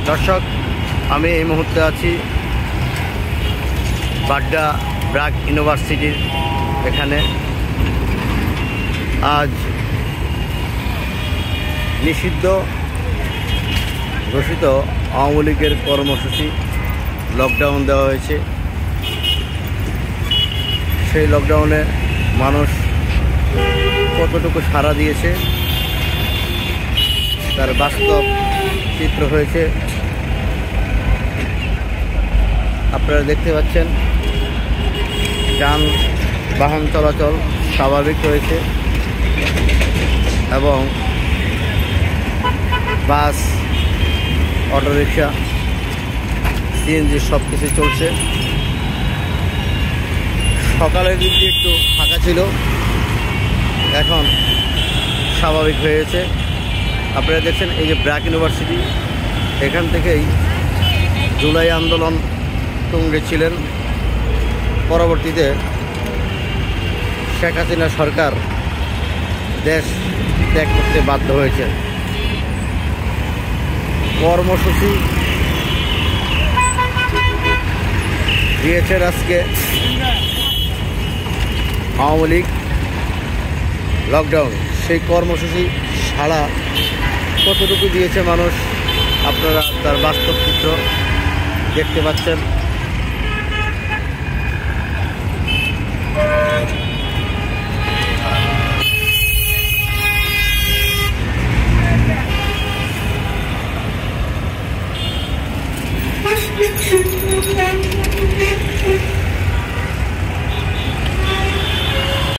দর্শক, আমি এই মুহূর্তে আছি বাড্ডা ব্র্যাক ইউনিভার্সিটির এখানে। আজ নিষিদ্ধ ঘোষিত আওয়ামী লীগের কর্মসূচি লকডাউন দেওয়া হয়েছে। সেই লকডাউনে মানুষ কতটুকু সাড়া দিয়েছে তার বাস্তব চিত্র হয়েছে। আপনারা দেখতে পাচ্ছেন যানবাহন চলাচল স্বাভাবিক হয়েছে এবং বাস, অটোরিকশা, সিএনজি সব কিছু চলছে। সকালের দিকে একটু ফাঁকা ছিল, এখন স্বাভাবিক হয়েছে। আপনারা দেখছেন এই যে ব্র্যাক ইউনিভার্সিটি, এখান থেকেই জুলাই আন্দোলন তুঙ্গে ছিলেন। পরবর্তীতে শেখ হাসিনা সরকার দেশ ত্যাগ করতে বাধ্য হয়েছে। কর্মসূচি দিয়েছেন আজকে আওয়ামী লীগ, লকডাউন। সেই কর্মসূচি সাড়া কতটুকু দিয়েছে মানুষ, আপনারা তার বাস্তব চিত্র দেখতে পাচ্ছেন।